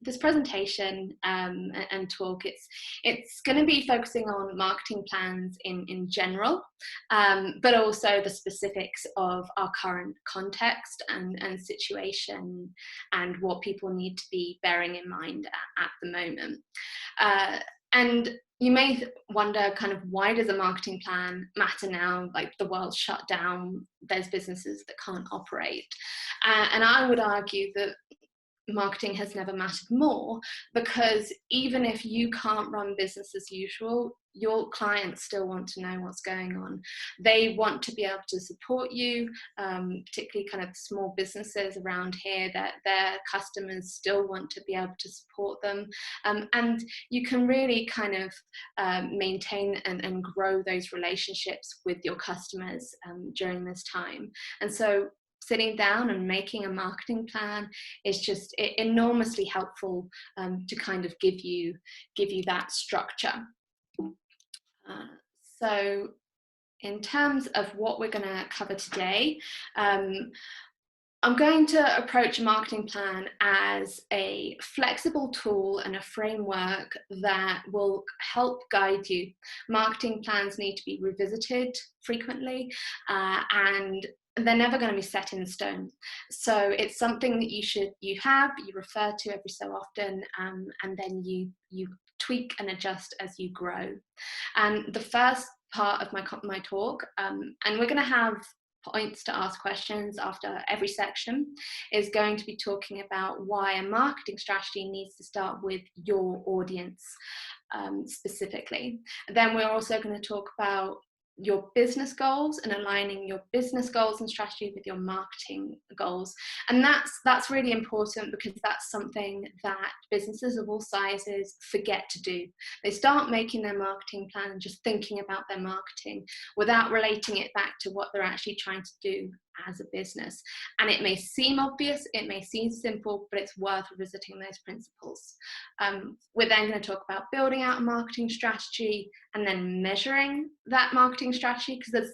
this presentation and talk, it's going to be focusing on marketing plans in general, but also the specifics of our current context and situation and what people need to be bearing in mind at the moment. And you may wonder kind of, why does a marketing plan matter now? Like, the world's shut down, there's businesses that can't operate. And I would argue that marketing has never mattered more, because even if you can't run business as usual, your clients still want to know what's going on. They want to be able to support you, particularly kind of small businesses around here, that their customers still want to be able to support them. And you can really kind of maintain and grow those relationships with your customers during this time. And so sitting down and making a marketing plan is just enormously helpful to kind of give you that structure. So in terms of what we're going to cover today, I'm going to approach a marketing plan as a flexible tool and a framework that will help guide you. Marketing plans need to be revisited frequently, and they're never going to be set in stone. So it's something that you refer to every so often, and then you tweak and adjust as you grow. And the first part of my talk, and we're going to have points to ask questions after every section, is going to be talking about why a marketing strategy needs to start with your audience specifically. Then we're also going to talk about your business goals and aligning your business goals and strategy with your marketing goals. And that's really important, because that's something that businesses of all sizes forget to do. They start making their marketing plan and just thinking about their marketing without relating it back to what they're actually trying to do as a business. And it may seem obvious, it may seem simple, but it's worth revisiting those principles. We're then going to talk about building out a marketing strategy and then measuring that marketing strategy, because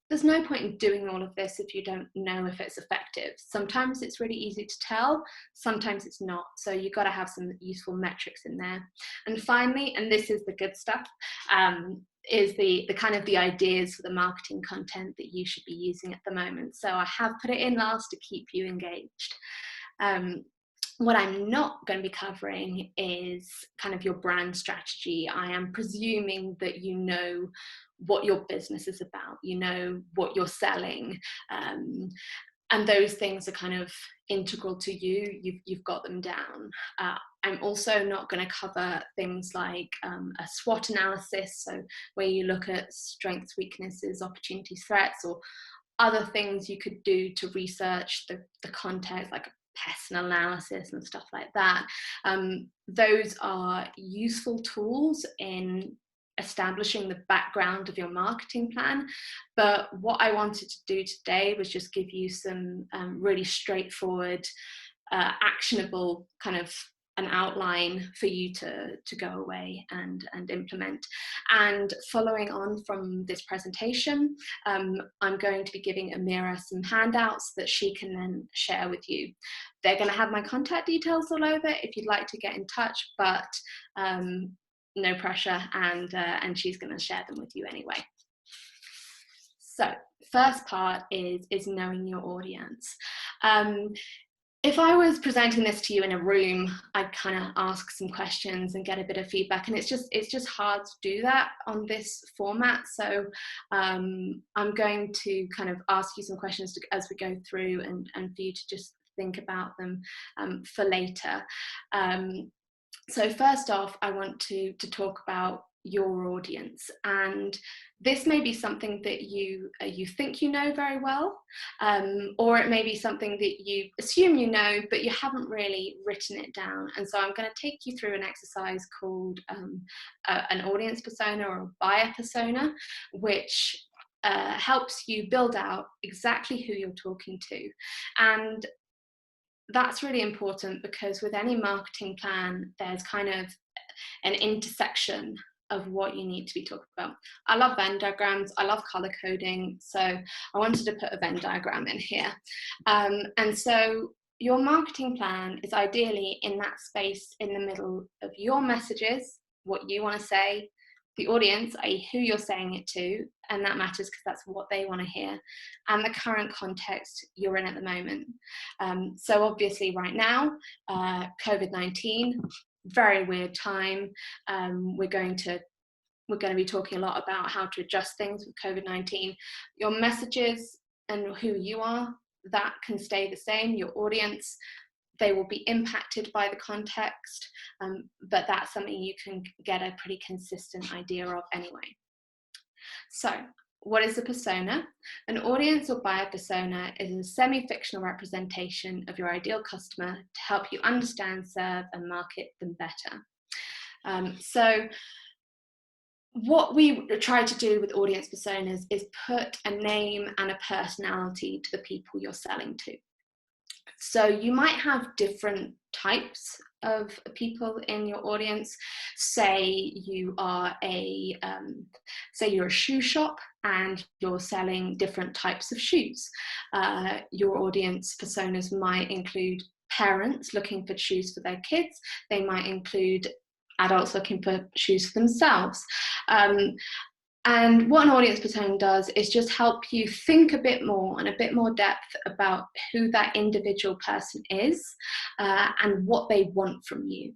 there's no point in doing all of this if you don't know if it's effective. Sometimes it's really easy to tell, sometimes it's not. So you've got to have some useful metrics in there. And finally, and this is the good stuff, is the kind of the ideas for the marketing content that you should be using at the moment. So I have put it in last to keep you engaged. What I'm not going to be covering is kind of your brand strategy. I am presuming that you know what your business is about, you know what you're selling, and those things are kind of integral to you. You've got them down. I'm also not going to cover things like a SWOT analysis, so where you look at strengths, weaknesses, opportunities, threats, or other things you could do to research the context, like a pest analysis and stuff like that. Those are useful tools in establishing the background of your marketing plan, but what I wanted to do today was just give you some really straightforward, actionable kind of an outline for you to go away and implement. And following on from this presentation, I'm going to be giving Amira some handouts that she can then share with you. They're going to have my contact details all over if you'd like to get in touch, but no pressure, and she's going to share them with you anyway. So first part is knowing your audience. If I was presenting this to you in a room, I'd kind of ask some questions and get a bit of feedback, and it's just hard to do that on this format. So I'm going to kind of ask you some questions as we go through, and for you to just think about them for later. So first off, I want to talk about your audience, and this may be something that you think you know very well, or it may be something that you assume you know but you haven't really written it down. And so I'm going to take you through an exercise called an audience persona or a buyer persona, which helps you build out exactly who you're talking to. And that's really important, because with any marketing plan, there's kind of an intersection of what you need to be talking about. I love Venn diagrams, I love color coding, so I wanted to put a Venn diagram in here. And so your marketing plan is ideally in that space in the middle of your messages, what you want to say, the audience, i.e. who you're saying it to, and that matters because that's what they want to hear, and the current context you're in at the moment. So obviously right now, COVID-19, very weird time. We're going to be talking a lot about how to adjust things with COVID-19. Your messages and who you are, that can stay the same. Your audience, they will be impacted by the context, but that's something you can get a pretty consistent idea of anyway. So, what is a persona? An audience or buyer persona is a semi-fictional representation of your ideal customer to help you understand, serve, and market them better. So, what we try to do with audience personas is put a name and a personality to the people you're selling to. So you might have different types of people in your audience. Say you are you're a shoe shop and you're selling different types of shoes. Your audience personas might include parents looking for shoes for their kids. They might include adults looking for shoes for themselves. And what an audience persona does is just help you think a bit more and a bit more depth about who that individual person is, and what they want from you.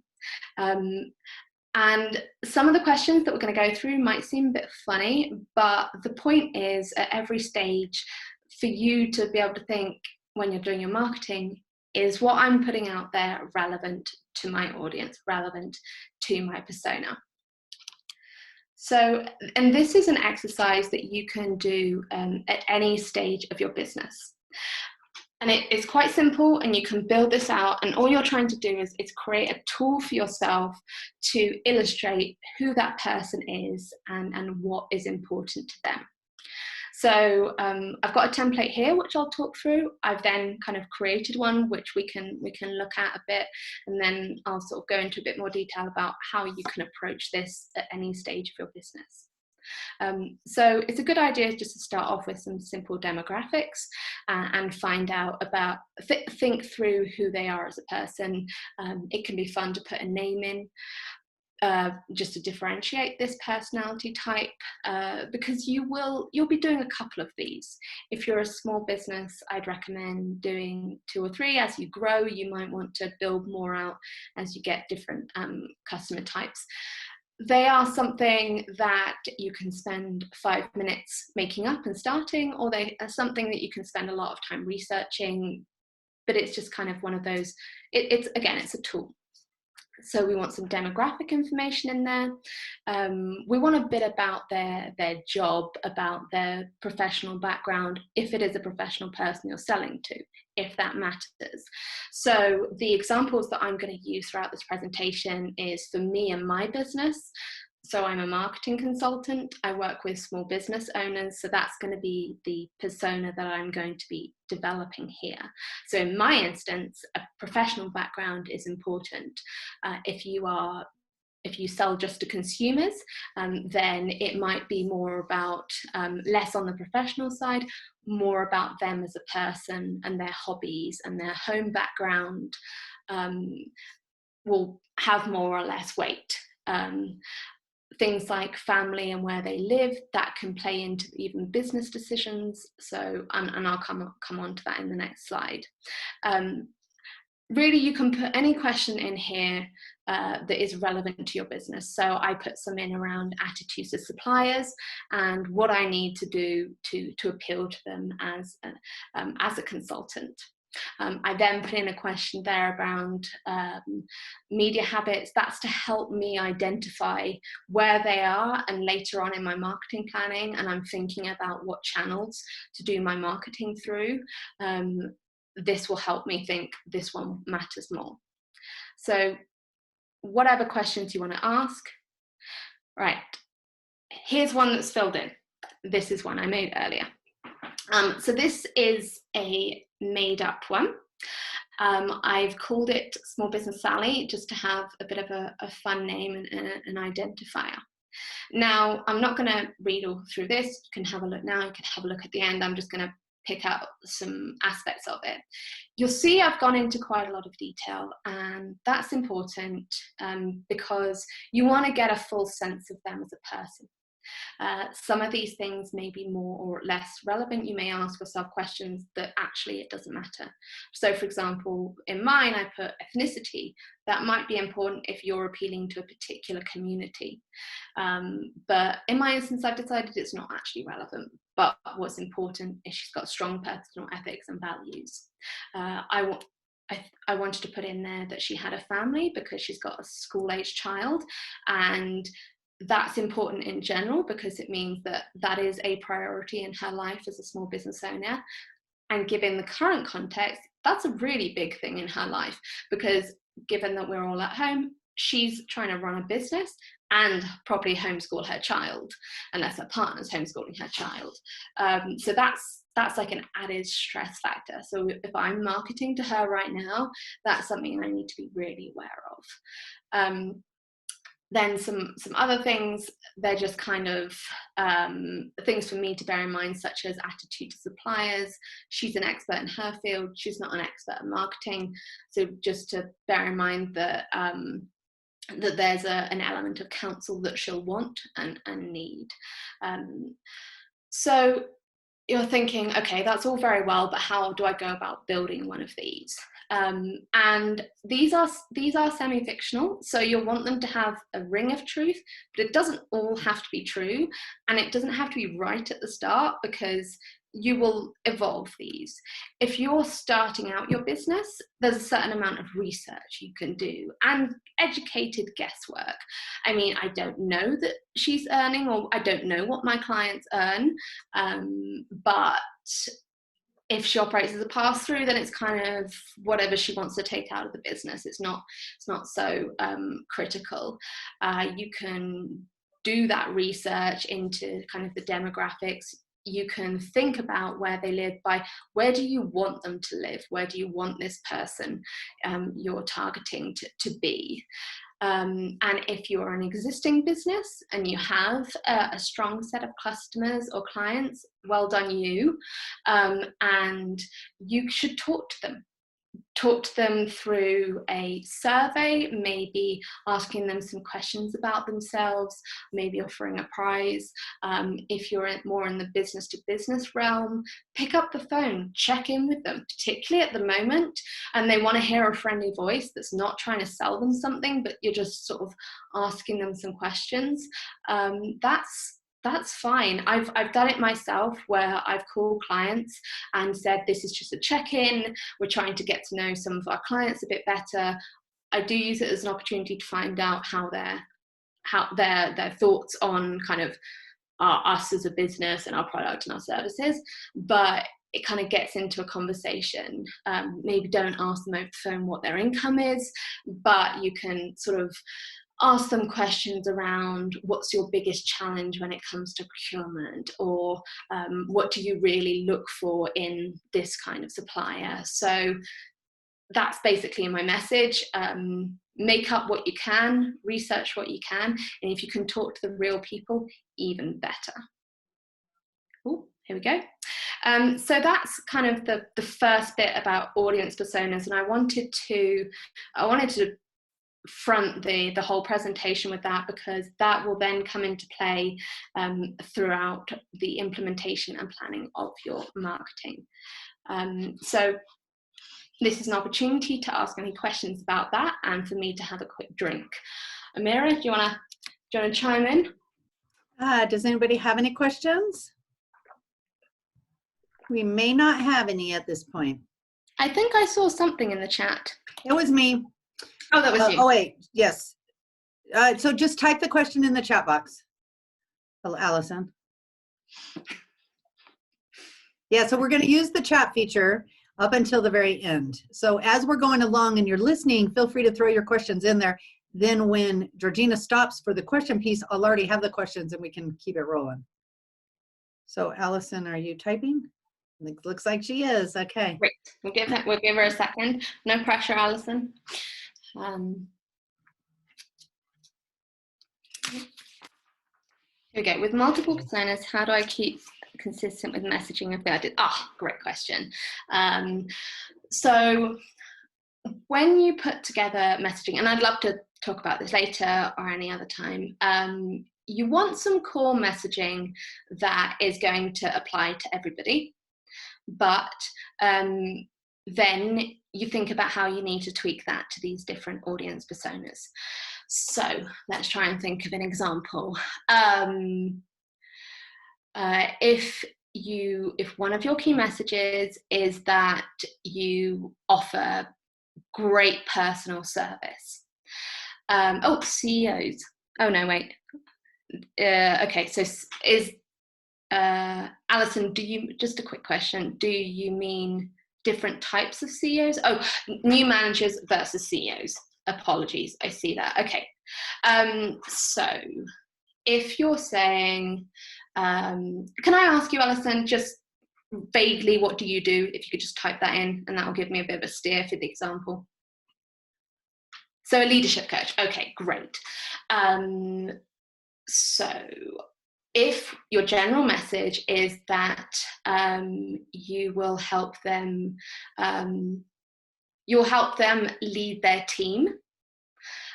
And some of the questions that we're going to go through might seem a bit funny, but the point is at every stage for you to be able to think when you're doing your marketing, is what I'm putting out there relevant to my audience, relevant to my persona? So, and this is an exercise that you can do at any stage of your business. And it's quite simple, and you can build this out, and all you're trying to do is create a tool for yourself to illustrate who that person is and what is important to them. So I've got a template here which I'll talk through. I've then kind of created one which we can look at a bit, and then I'll sort of go into a bit more detail about how you can approach this at any stage of your business. So it's a good idea just to start off with some simple demographics and find out about, think through who they are as a person. It can be fun to put a name in, just to differentiate this personality type, because you'll be doing a couple of these. If you're a small business, I'd recommend doing 2 or 3. As you grow, you might want to build more out as you get different customer types. They are something that you can spend 5 minutes making up and starting, or they are something that you can spend a lot of time researching, but it's just kind of one of those, it's a tool. So we want some demographic information in there. We want a bit about their job, about their professional background, if it is a professional person you're selling to, if that matters. So the examples that I'm going to use throughout this presentation is for me and my business. So I'm a marketing consultant. I work with small business owners. So that's going to be the persona that I'm going to be developing here. So in my instance, a professional background is important. If you sell just to consumers, then it might be more about, less on the professional side, more about them as a person and their hobbies and their home background will have more or less weight. Things like family and where they live, that can play into even business decisions. So, and I'll come on to that in the next slide. Really, you can put any question in here that is relevant to your business. So I put some in around attitudes of suppliers and what I need to do to appeal to them as a consultant. I then put in a question there around media habits. That's to help me identify where they are, and later on in my marketing planning, and I'm thinking about what channels to do my marketing through. This will help me think this one matters more. So whatever questions you want to ask. Right, here's one that's filled in. This is one I made earlier. So this is a made up one. I've called it Small Business Sally just to have a bit of a fun name and an identifier. Now, I'm not going to read all through this. You can have a look now, you can have a look at the end. I'm just going to pick out some aspects of it. You'll see I've gone into quite a lot of detail, and that's important because you want to get a full sense of them as a person. Some of these things may be more or less relevant. You may ask yourself questions that actually it doesn't matter. So for example, in mine, I put ethnicity. That might be important if you're appealing to a particular community. But in my instance, I've decided it's not actually relevant. But what's important is she's got strong personal ethics and values. I wanted to put in there that she had a family because she's got a school-aged child, and that's important in general because it means that that is a priority in her life as a small business owner. And given the current context, that's a really big thing in her life, because given that we're all at home, she's trying to run a business and probably homeschool her child, unless her partner's homeschooling her child. So that's like an added stress factor. So if I'm marketing to her right now, that's something I need to be really aware of. Then some other things, they're just kind of things for me to bear in mind, such as attitude to suppliers. She's an expert in her field, she's not an expert in marketing. So just to bear in mind that that there's an element of counsel that she'll want and need. So you're thinking, okay, that's all very well, but how do I go about building one of these? And these are semi-fictional, so you'll want them to have a ring of truth, but it doesn't all have to be true, and it doesn't have to be right at the start, because you will evolve these. If you're starting out your business, there's a certain amount of research you can do and educated guesswork. I mean, I don't know that she's earning, or I don't know what my clients earn, but if she operates as a pass-through, then it's kind of whatever she wants to take out of the business. It's not so critical. You can do that research into kind of the demographics. You can think about where they live by where do you want them to live? Where do you want this person you're targeting to be? And if you're an existing business and you have a strong set of customers or clients, well done you. And you should talk to them through a survey, maybe asking them some questions about themselves, maybe offering a prize. If you're more in the business to business realm, pick up the phone, check in with them, particularly at the moment, and they want to hear a friendly voice that's not trying to sell them something, but you're just sort of asking them some questions. That's fine. I've done it myself, where I've called clients and said, this is just a check-in. We're trying to get to know some of our clients a bit better. I do use it as an opportunity to find out how their thoughts on kind of us as a business and our product and our services, but it kind of gets into a conversation. Maybe don't ask them over the phone what their income is, but you can sort of ask them questions around what's your biggest challenge when it comes to procurement, or what do you really look for in this kind of supplier. So that's basically my message. Make up what you can, research what you can, and if you can talk to the real people, even better. Oh, here we go. So that's kind of the first bit about audience personas, and I wanted to front the whole presentation with that, because that will then come into play throughout the implementation and planning of your marketing. So this is an opportunity to ask any questions about that, and for me to have a quick drink. Amira, do you want to chime in? Does anybody have any questions? We may not have any at this point. I think I saw something in the chat. It was me. Oh, that was you. Oh, wait, yes. So just type the question in the chat box, Allison. Yeah, so we're going to use the chat feature up until the very end. So as we're going along and you're listening, feel free to throw your questions in there. Then when Georgina stops for the question piece, I'll already have the questions and we can keep it rolling. So Allison, are you typing? It looks like she is. Okay. Great. We'll give her a second. No pressure, Allison. Here we go. With multiple personas, how do I keep consistent with messaging of guided? Great question. So when you put together messaging, and I'd love to talk about this later or any other time, you want some core messaging that is going to apply to everybody, but then you think about how you need to tweak that to these different audience personas. So let's try and think of an example. If one of your key messages is that you offer great personal service. CEOs. Oh no, wait. Okay, so is Alison, just a quick question, do you mean different types of CEOs? New managers versus CEOs. Apologies, I see that. Okay. So if you're saying, can I ask you, Alison, just vaguely, what do you do? If you could just type that in, and that will give me a bit of a steer for the example. So a leadership coach. Okay, great. So if your general message is that you will help them, you'll help them lead their team,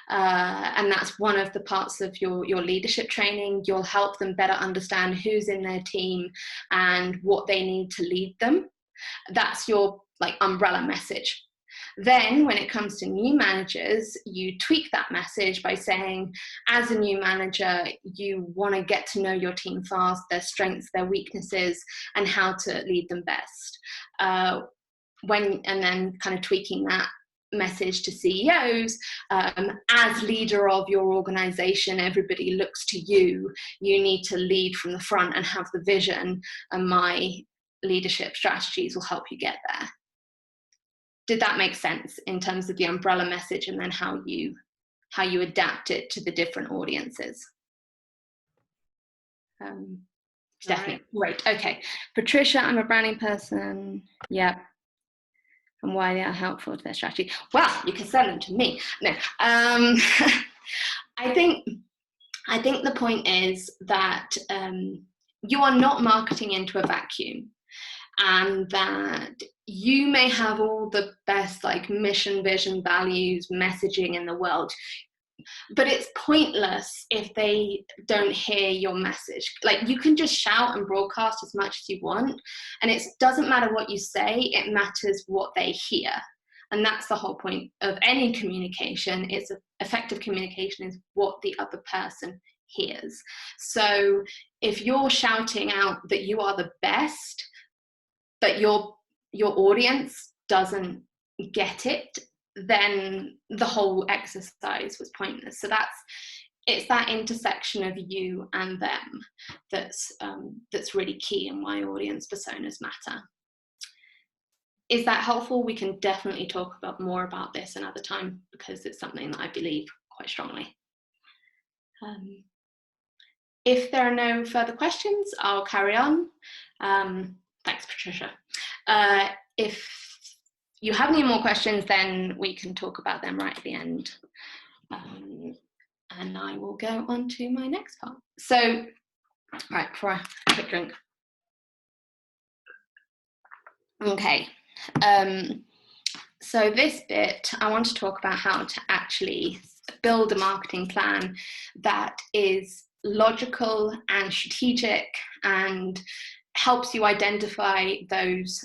and that's one of the parts of your leadership training. You'll help them better understand who's in their team and what they need to lead them. That's your umbrella message. Then when it comes to new managers, you tweak that message by saying, as a new manager, you want to get to know your team fast, their strengths, their weaknesses, and how to lead them best. And then kind of tweaking that message to CEOs, as leader of your organization, everybody looks to you. You need to lead from the front and have the vision, and my leadership strategies will help you get there. Did that make sense in terms of the umbrella message, and then how you adapt it to the different audiences? Definitely. Right. Great. Okay. Patricia, I'm a branding person. Yeah. And why they are helpful to their strategy. Well, you can send them to me. No. I think the point is that you are not marketing into a vacuum, and that you may have all the best mission, vision, values, messaging in the world, but it's pointless if they don't hear your message. You can just shout and broadcast as much as you want, and it doesn't matter what you say, it matters what they hear. And that's the whole point of any communication. It's effective communication is what the other person hears. So if you're shouting out that you are the best, but your audience doesn't get it, then the whole exercise was pointless. So it's that intersection of you and them that's really key, and why audience personas matter. Is that helpful? We can definitely talk more about this another time, because it's something that I believe quite strongly. If there are no further questions, I'll carry on. Thanks, Patricia. If you have any more questions, then we can talk about them right at the end. And I will go on to my next part. So, right, before I have a quick drink. Okay. So this bit, I want to talk about how to actually build a marketing plan that is logical and strategic, and helps you identify those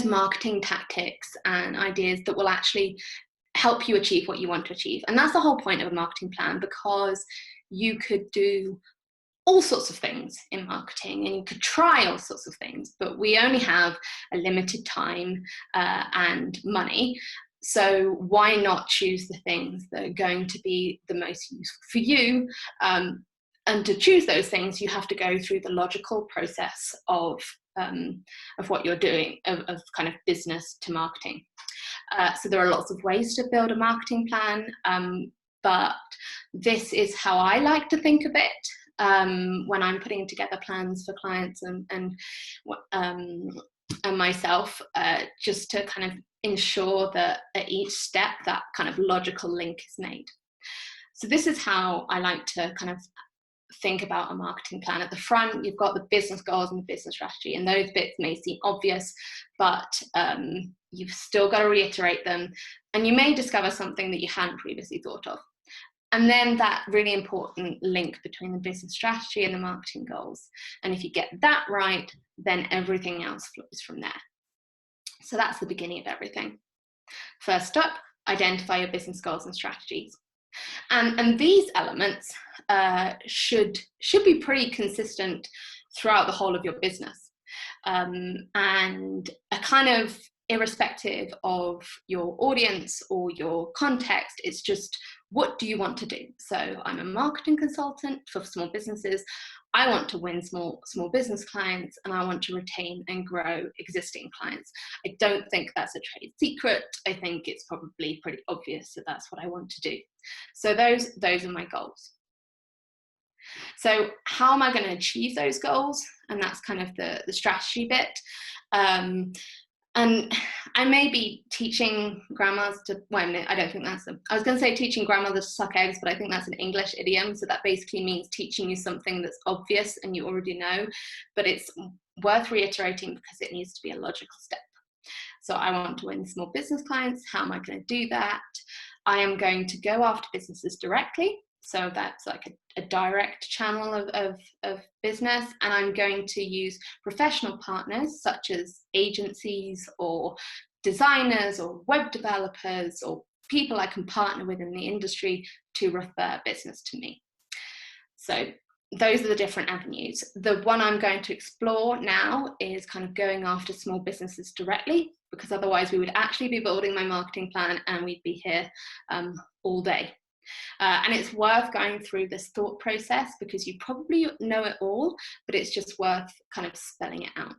marketing tactics and ideas that will actually help you achieve what you want to achieve. And that's the whole point of a marketing plan, because you could do all sorts of things in marketing, and you could try all sorts of things, but we only have a limited time and money. So why not choose the things that are going to be the most useful for you? And to choose those things, you have to go through the logical process of what you're doing, of kind of business to marketing. So there are lots of ways to build a marketing plan, but this is how I like to think of it when I'm putting together plans for clients and myself, just to kind of ensure that at each step that kind of logical link is made. So this is how I like to kind of think about a marketing plan. At the front, you've got the business goals and the business strategy, and those bits may seem obvious, but you've still got to reiterate them, and you may discover something that you hadn't previously thought of. And then that really important link between the business strategy and the marketing goals. And if you get that right, then everything else flows from there. So that's the beginning of everything. First up, identify your business goals and strategies. And these elements should be pretty consistent throughout the whole of your business, and a kind of irrespective of your audience or your context. It's just, what do you want to do? So I'm a marketing consultant for small businesses. I want to win small business clients, and I want to retain and grow existing clients. I don't think that's a trade secret. I think it's probably pretty obvious that that's what I want to do. So those are my goals. So how am I going to achieve those goals? And that's kind of the strategy bit. And I may be teaching grandmas to, well, I don't think that's I was going to say teaching grandmothers to suck eggs, but I think that's an English idiom. So that basically means teaching you something that's obvious and you already know, but it's worth reiterating because it needs to be a logical step. So I want to win small business clients. How am I going to do that? I am going to go after businesses directly. So that's like a direct channel of business. And I'm going to use professional partners such as agencies or designers or web developers or people I can partner with in the industry to refer business to me. So those are the different avenues. The one I'm going to explore now is kind of going after small businesses directly, because otherwise we would actually be building my marketing plan and we'd be here all day. And it's worth going through this thought process because you probably know it all, but it's just worth kind of spelling it out.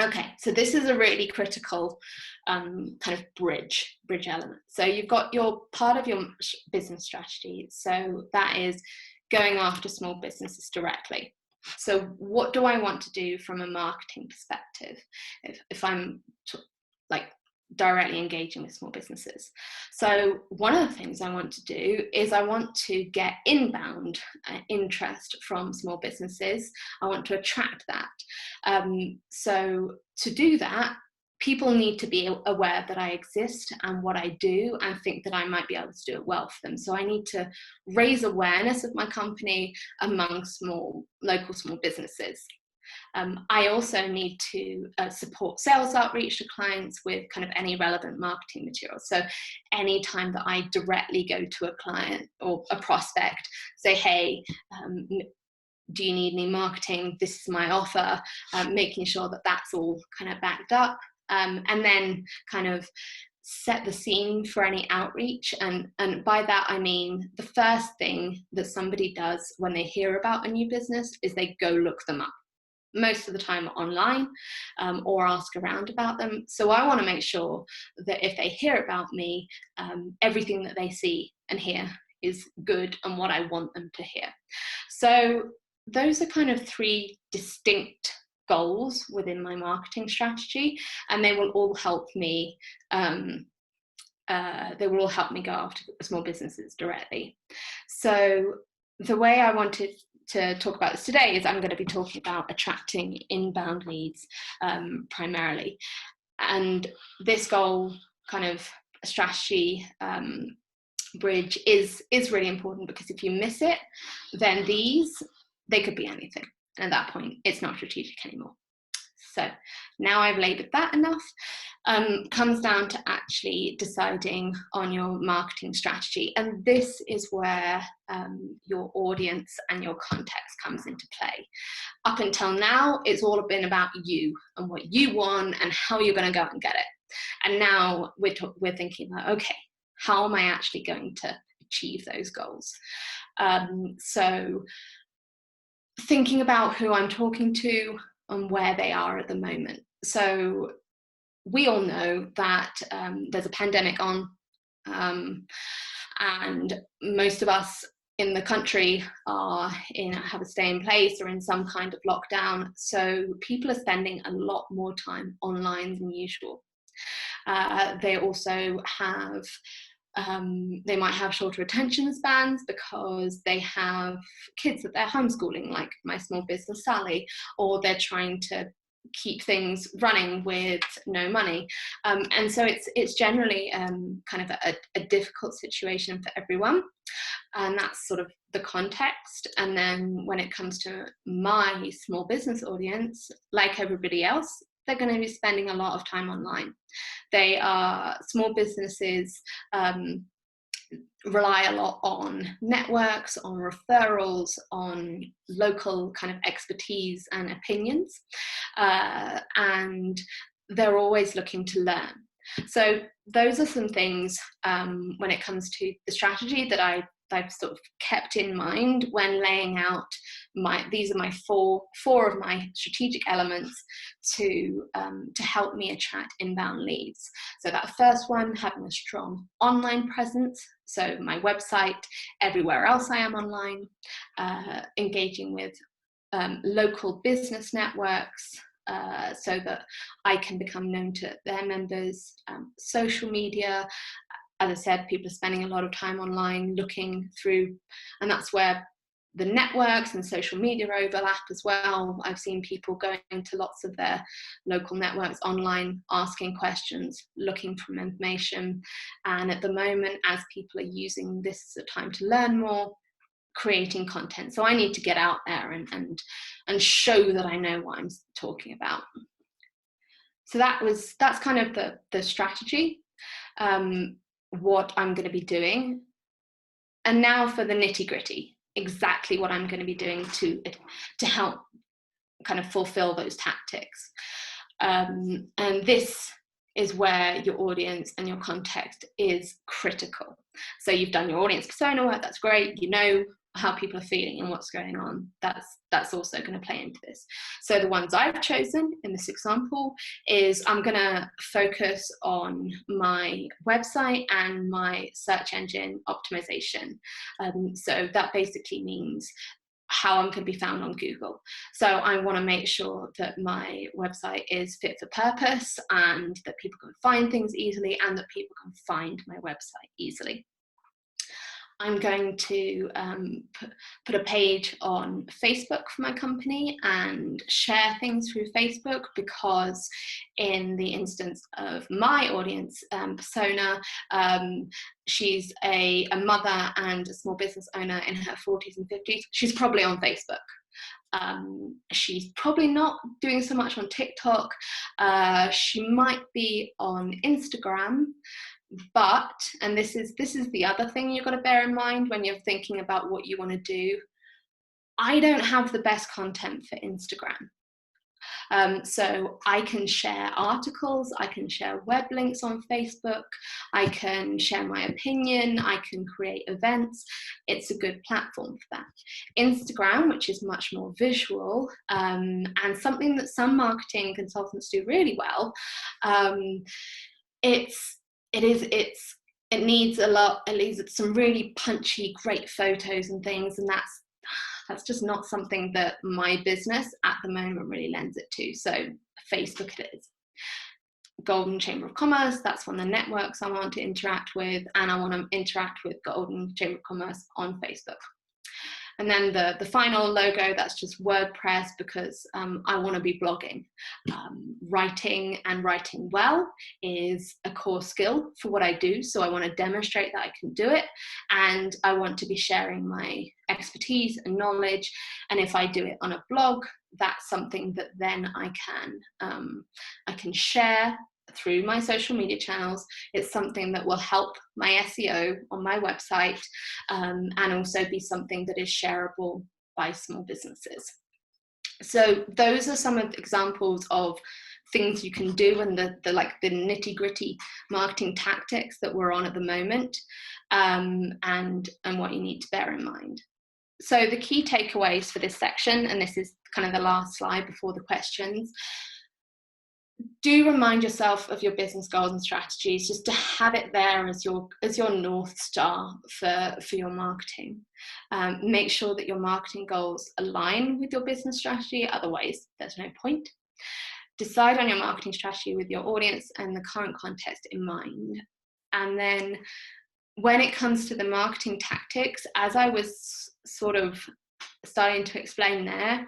Okay, so this is a really critical kind of bridge element. So you've got your part of your business strategy. So that is going after small businesses directly. So what do I want to do from a marketing perspective if I'm like directly engaging with small businesses? So one of the things I want to do is I want to get inbound interest from small businesses. I want to attract that. So to do that, people need to be aware that I exist and what I do and think that I might be able to do it well for them. So I need to raise awareness of my company among local small businesses. I also need to support sales outreach to clients with kind of any relevant marketing material. So anytime that I directly go to a client or a prospect, say, hey, do you need any marketing? This is my offer, making sure that that's all kind of backed up. And then kind of set the scene for any outreach. And by that, I mean, the first thing that somebody does when they hear about a new business is they go look them up. Most of the time online, or ask around about them. So I want to make sure that if they hear about me, everything that they see and hear is good and what I want them to hear. So those are kind of three distinct goals within my marketing strategy, and they will all help me go after small businesses directly. So the way I wanted to talk about this today is I'm going to be talking about attracting inbound leads primarily. And this goal kind of strategy bridge is really important, because if you miss it, then they could be anything. And at that point, it's not strategic anymore. So now I've laboured that enough. Comes down to actually deciding on your marketing strategy. And this is where your audience and your context comes into play. Up until now, it's all been about you and what you want and how you're going to go and get it. And now we're thinking about, okay, how am I actually going to achieve those goals? So thinking about who I'm talking to and where they are at the moment. So we all know that there's a pandemic on, and most of us in the country have a stay in place or in some kind of lockdown. So people are spending a lot more time online than usual. They also have They might have shorter attention spans because they have kids that they're homeschooling, like my small business Sally, or they're trying to keep things running with no money. And so it's generally kind of a difficult situation for everyone. And that's sort of the context. And then when it comes to my small business audience, like everybody else, they're going to be spending a lot of time online. They are small businesses, rely a lot on networks, on referrals, on local kind of expertise and opinions, and they're always looking to learn. So those are some things when it comes to the strategy that I've sort of kept in mind when laying out these are my four of my strategic elements to help me attract inbound leads. So that first one, having a strong online presence, so my website, everywhere else I am online, engaging with local business networks, so that I can become known to their members. Social media, as I said, people are spending a lot of time online looking through, and that's where the networks and social media overlap as well. I've seen people going to lots of their local networks online, asking questions, looking for information. And at the moment, as people are using this as a time to learn more, creating content. So I need to get out there and show that I know what I'm talking about. So that's kind of the strategy, what I'm going to be doing. And now for the nitty-gritty, exactly what I'm going to be doing to help kind of fulfill those tactics. And this is where your audience and your context is critical. So you've done your audience persona work, that's great. You know how people are feeling and what's going on. That's also going to play into this. So the ones I've chosen in this example is I'm going to focus on my website and my search engine optimization. So that basically means how I'm going to be found on Google. So I want to make sure that my website is fit for purpose and that people can find things easily and that people can find my website easily. I'm going to put a page on Facebook for my company and share things through Facebook, because in the instance of my audience persona, she's a mother and a small business owner in her 40s and 50s. She's probably on Facebook. She's probably not doing so much on TikTok. She might be on Instagram. But, and this is the other thing you've got to bear in mind when you're thinking about what you want to do, I don't have the best content for Instagram. So I can share articles, I can share web links on Facebook, I can share my opinion, I can create events. It's a good platform for that. Instagram, which is much more visual, and something that some marketing consultants do really well, it needs some really punchy, great photos and things, and that's just not something that my business at the moment really lends it to. So Facebook it is. Golden Chamber of Commerce, that's one of the networks I want to interact with, and I want to interact with Golden Chamber of Commerce on Facebook. And then the final logo, that's just WordPress, because I want to be blogging. Writing and writing well is a core skill for what I do. So I want to demonstrate that I can do it. And I want to be sharing my expertise and knowledge. And if I do it on a blog, that's something that then I can share through my social media channels. It's something that will help my SEO on my website, and also be something that is shareable by small businesses. So those are some of the examples of things you can do, and the nitty-gritty marketing tactics that we're on at the moment, and what you need to bear in mind. So the key takeaways for this section, and this is kind of the last slide before the questions, do remind yourself of your business goals and strategies, just to have it there as your North Star for your marketing. Make sure that your marketing goals align with your business strategy, otherwise there's no point. Decide on your marketing strategy with your audience and the current context in mind. And then when it comes to the marketing tactics, as I was sort of starting to explain there,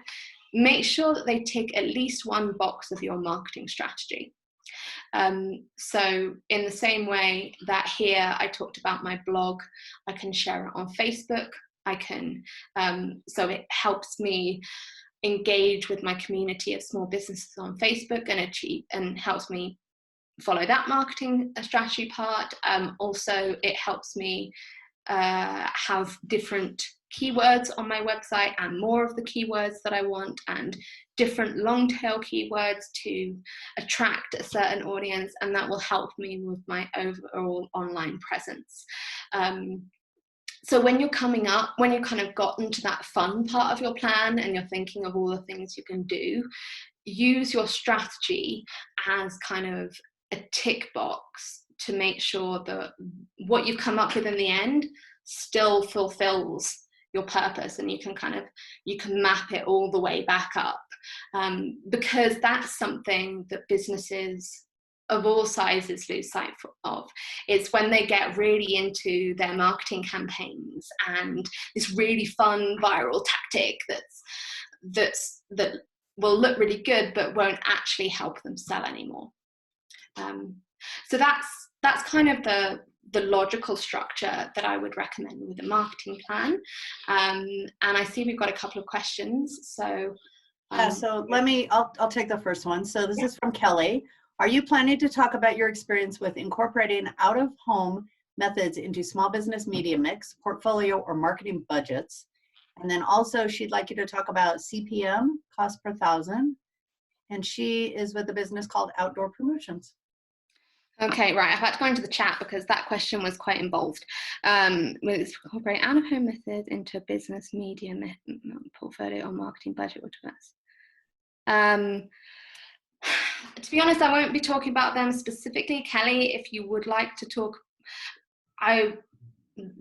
make sure that they tick at least one box of your marketing strategy. So in the same way that here I talked about my blog, I can share it on Facebook. I can, so it helps me engage with my community of small businesses on Facebook and helps me follow that marketing strategy part. Also, it helps me have different keywords on my website and more of the keywords that I want, and different long tail keywords to attract a certain audience, and that will help me with my overall online presence. So when you're kind of gotten to that fun part of your plan and you're thinking of all the things you can do, use your strategy as kind of a tick box to make sure that what you've come up with in the end still fulfills your purpose, and you can map it all the way back up, because that's something that businesses of all sizes lose sight of. It's when they get really into their marketing campaigns and this really fun viral tactic that will look really good but won't actually help them sell anymore. So that's kind of the logical structure that I would recommend with a marketing plan. And I see we've got a couple of questions. So so I'll take the first one. So this is from Kelly. Are you planning to talk about your experience with incorporating out-of-home methods into small business media mix, portfolio, or marketing budgets? And then also she'd like you to talk about CPM, cost per thousand. And she is with a business called Outdoor Promotions. Okay, right. I've had to go into the chat because that question was quite involved. With incorporate out-of-home methods into business media portfolio or marketing budget. To be honest, I won't be talking about them specifically. Kelly, if you would like to talk,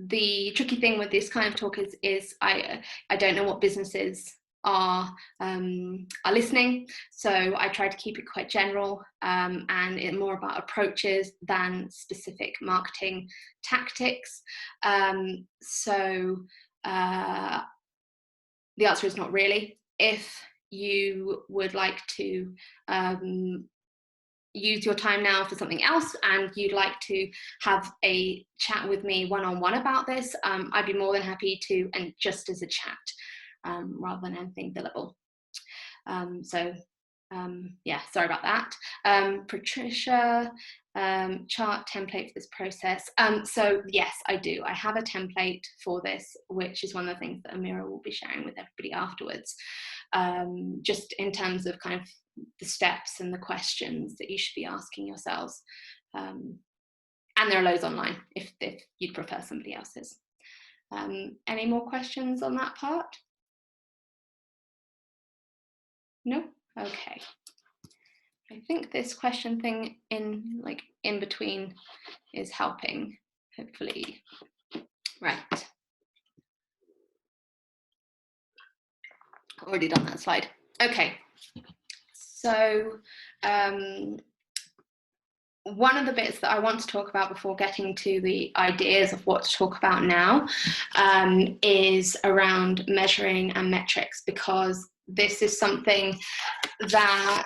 the tricky thing with this kind of talk is I don't know what businesses are listening, so I try to keep it quite general, and it's more about approaches than specific marketing tactics. So the answer is not really. If you would like to use your time now for something else and you'd like to have a chat with me one-on-one about this, I'd be more than happy to, and just as a chat, rather than anything billable. Yeah, sorry about that. Patricia, chart template for this process. So yes, I do. I have a template for this, which is one of the things that Amira will be sharing with everybody afterwards, just in terms of kind of the steps and the questions that you should be asking yourselves. And there are loads online if you'd prefer somebody else's. Any more questions on that part? No? Okay. I think this question thing in between is helping, hopefully. Right. Already done that slide. Okay. So one of the bits that I want to talk about before getting to the ideas of what to talk about now is around measuring and metrics, because this is something that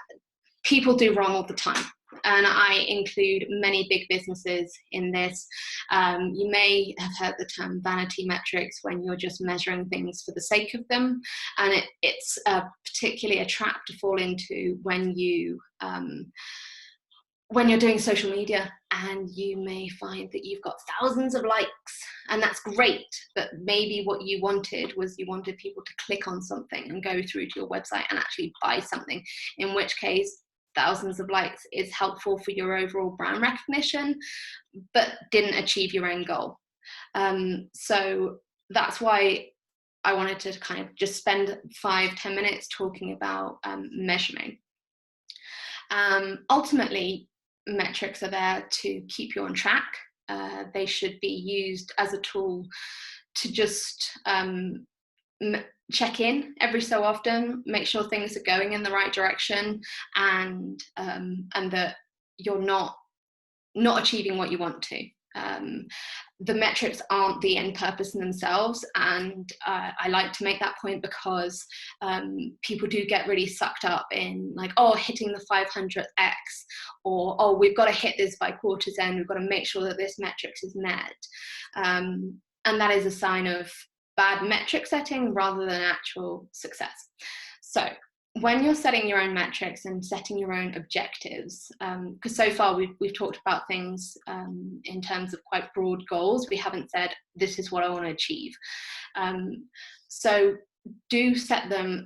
people do wrong all the time. And I include many big businesses in this. You may have heard the term vanity metrics when you're just measuring things for the sake of them. And it's particularly a trap to fall into when you're doing social media, and you may find that you've got thousands of likes, and that's great, but maybe what you wanted was you wanted people to click on something and go through to your website and actually buy something, in which case thousands of likes is helpful for your overall brand recognition, but didn't achieve your end goal. So that's why I wanted to kind of just spend 5-10 minutes talking about measuring. Ultimately, metrics are there to keep you on track. They should be used as a tool to just check in every so often, make sure things are going in the right direction, and that you're not achieving what you want to. The metrics aren't the end purpose in themselves, and I like to make that point because people do get really sucked up in like, oh, hitting the 500th X, or oh, we've got to hit this by quarter's end, we've got to make sure that this metrics is met, and that is a sign of bad metric setting rather than actual success. So when you're setting your own metrics and setting your own objectives, because so far we've talked about things in terms of quite broad goals, we haven't said this is what I want to achieve. So do set those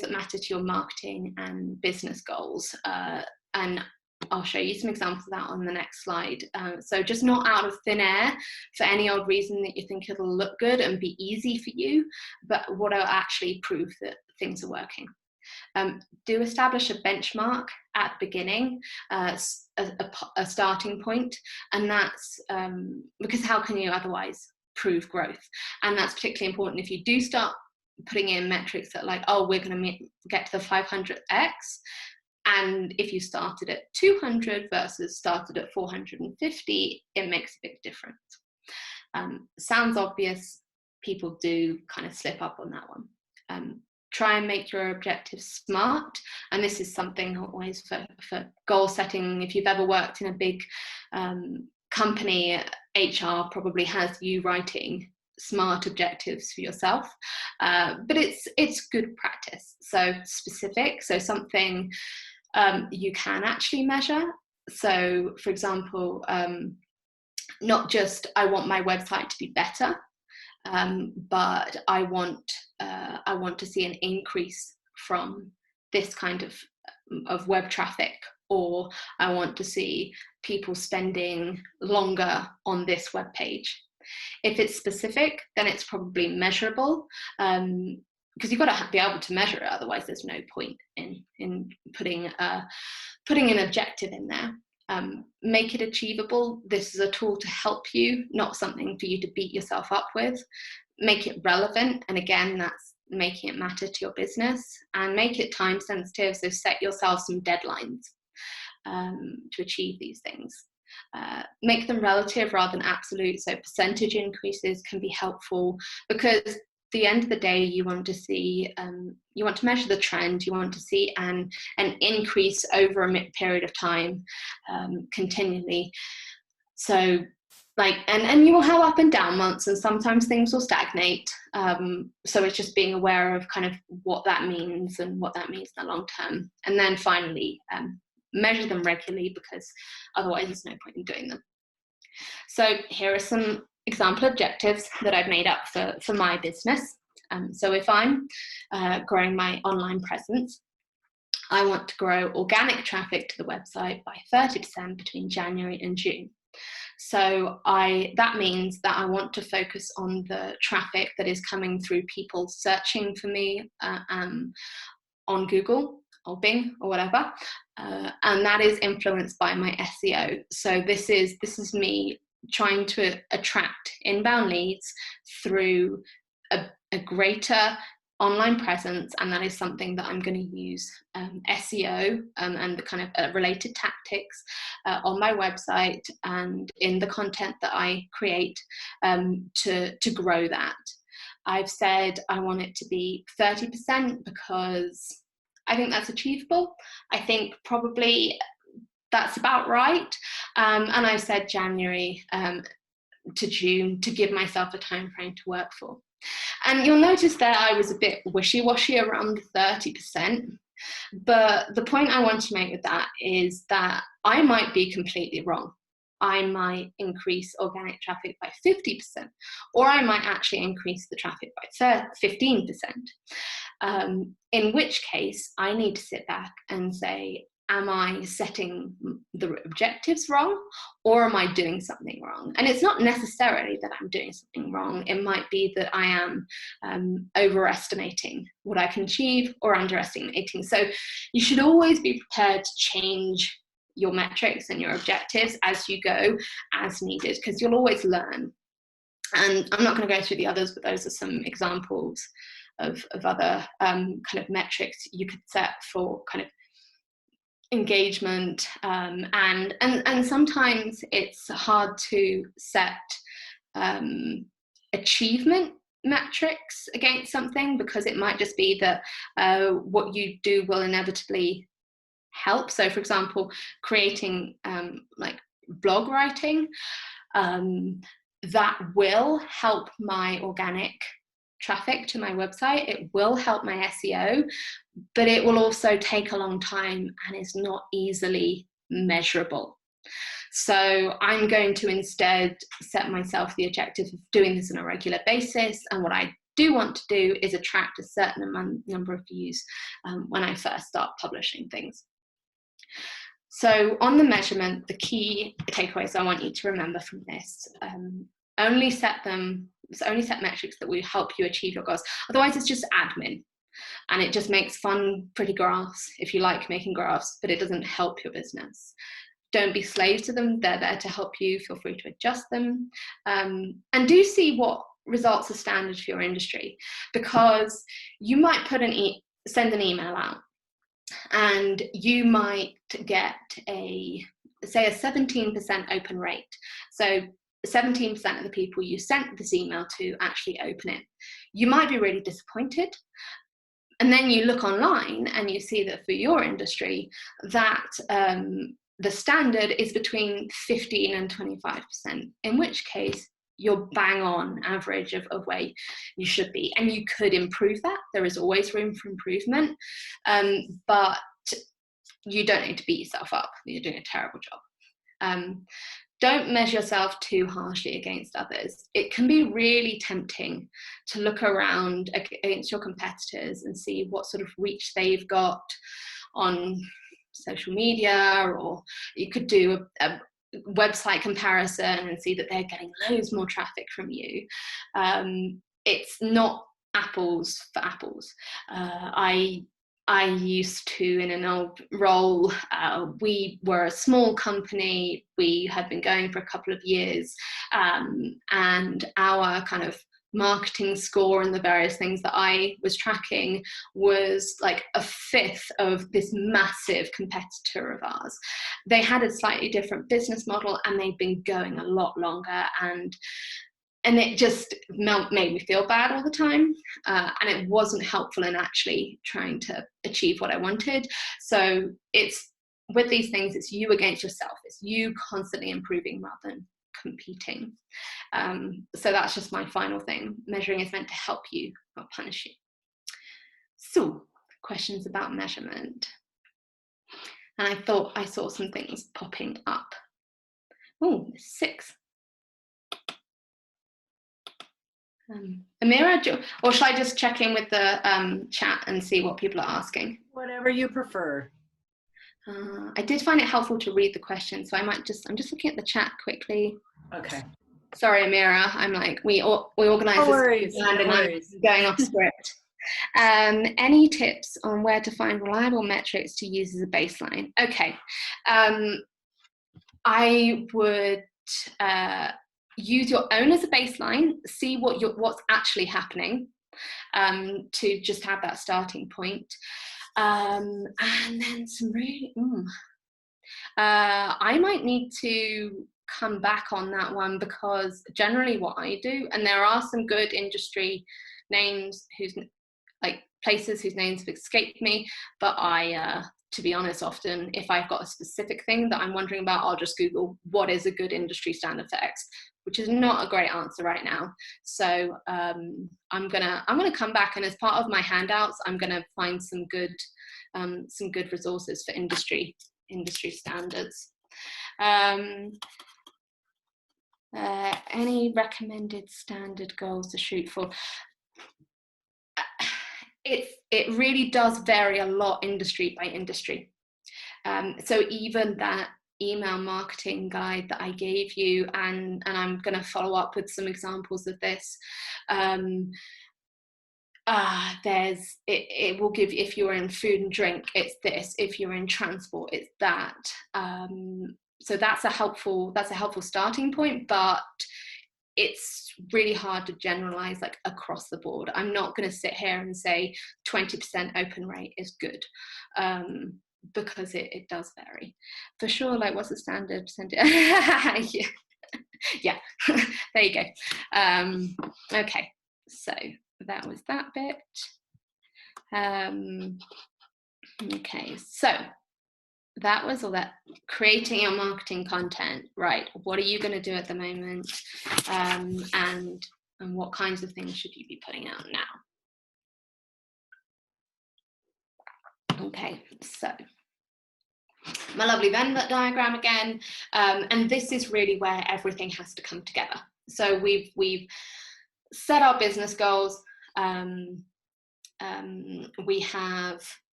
that matter to your marketing and business goals, and I'll show you some examples of that on the next slide. So just not out of thin air for any odd reason that you think it'll look good and be easy for you, but what will actually prove that things are working. Do establish a benchmark at the beginning, a starting point, and that's because how can you otherwise prove growth? And that's particularly important if you do start putting in metrics that like, oh, we're going to get to the 500th X. And if you started at 200 versus started at 450, it makes a big difference. Sounds obvious, people do kind of slip up on that one. Try and make your objectives smart. And this is something always for goal setting. If you've ever worked in a big company, HR probably has you writing smart objectives for yourself, but it's good practice. So specific, so something you can actually measure. So for example, not just I want my website to be better, but I want to see an increase from this kind of web traffic, or I want to see people spending longer on this web page. If it's specific, then it's probably measurable, because you've got to be able to measure it. Otherwise, there's no point in putting an objective in there. Make it achievable. This is a tool to help you, not something for you to beat yourself up with. Make it relevant, and again, that's making it matter to your business, and make it time sensitive. So set yourself some deadlines to achieve these things. Make them relative rather than absolute. So percentage increases can be helpful, because at the end of the day, you want to see, you want to measure the trend, you want to see an increase over a period of time, continually. So like, and you will have up and down months, and sometimes things will stagnate. So it's just being aware of kind of what that means and what that means in the long term. And then finally, measure them regularly, because otherwise there's no point in doing them. So here are some example objectives that I've made up for my business. So if I'm growing my online presence, I want to grow organic traffic to the website by 30% between January and June. So that means that I want to focus on the traffic that is coming through people searching for me on Google or Bing or whatever, and that is influenced by my SEO. So this is me trying to attract inbound leads through a greater online presence, and that is something that I'm going to use SEO and the kind of related tactics on my website and in the content that I create to grow that. I've said I want it to be 30% because I think that's achievable. I think probably that's about right. And I said January to June to give myself a time frame to work for. And you'll notice there I was a bit wishy-washy around the 30%. But the point I want to make with that is that I might be completely wrong. I might increase organic traffic by 50%, or I might actually increase the traffic by 15%. In which case, I need to sit back and say, am I setting the objectives wrong, or am I doing something wrong? And it's not necessarily that I'm doing something wrong. It might be that I am overestimating what I can achieve or underestimating. So you should always be prepared to change your metrics and your objectives as you go, as needed, because you'll always learn. And I'm not going to go through the others, but those are some examples of other kind of metrics you could set for kind of engagement, and sometimes it's hard to set achievement metrics against something, because it might just be that what you do will inevitably help. So for example, creating like blog writing, that will help my organic traffic to my website, it will help my SEO, but it will also take a long time and is not easily measurable. So I'm going to instead set myself the objective of doing this on a regular basis, and what I do want to do is attract a certain number of views when I first start publishing things. So on the measurement, the key takeaways I want you to remember from this, only set metrics that will help you achieve your goals. Otherwise it's just admin, and it just makes fun, pretty graphs if you like making graphs, but it doesn't help your business. Don't be slaves to them, they're there to help you, feel free to adjust them. And do see what results are standard for your industry, because you might send an email out, and you might get say a 17% open rate. So 17% of the people you sent this email to actually open it. You might be really disappointed. And then you look online and you see that for your industry, that the standard is between 15 and 25%, in which case you're bang on average of where you should be. And you could improve that. There is always room for improvement, but you don't need to beat yourself up. You're doing a terrible job. Don't measure yourself too harshly against others. It can be really tempting to look around against your competitors and see what sort of reach they've got on social media, or you could do a website comparison and see that they're getting loads more traffic from you. It's not apples for apples. I used to, in an old role, we were a small company, we had been going for a couple of years, and our kind of marketing score and the various things that I was tracking was like a fifth of this massive competitor of ours. They had a slightly different business model, and they'd been going a lot longer, and it just made me feel bad all the time, and it wasn't helpful in actually trying to achieve what I wanted. So it's, with these things, it's you against yourself. It's you constantly improving rather than competing. So that's just my final thing. Measuring is meant to help you, not punish you. So, questions about measurement. And I thought I saw some things popping up. Oh, 6. Amira, or should I just check in with the chat and see what people are asking? Whatever you prefer. I did find it helpful to read the question, so I'm just looking at the chat quickly. Okay. Sorry, Amira. I'm like, we organise No this worries, and no I'm worries. going off script. Any tips on where to find reliable metrics to use as a baseline? Okay. I would use your own as a baseline, see what's actually happening, to just have that starting point. And then some really, I might need to come back on that one, because generally what I do, and there are some good industry names places whose names have escaped me, but I, to be honest, often if I've got a specific thing that I'm wondering about, I'll just Google what is a good industry standard for X, which is not a great answer right now. So I'm gonna come back, and as part of my handouts, I'm gonna find some good resources for industry standards. Any recommended standard goals to shoot for? It really does vary a lot industry by industry. So even that email marketing guide that I gave you, and I'm going to follow up with some examples of this. It will give, if you're in food and drink, it's this. If you're in transport, it's that. So that's a helpful starting point, but it's really hard to generalize like across the board. I'm not going to sit here and say 20% open rate is good. because it does vary. For sure, like what's the standard percentage? Yeah, yeah. There you go. Okay, so that was that bit. Okay, so that was all that. Creating your marketing content, right? What are you going to do at the moment, and what kinds of things should you be putting out now? Okay, so my lovely Venn diagram again, and this is really where everything has to come together. So we've set our business goals.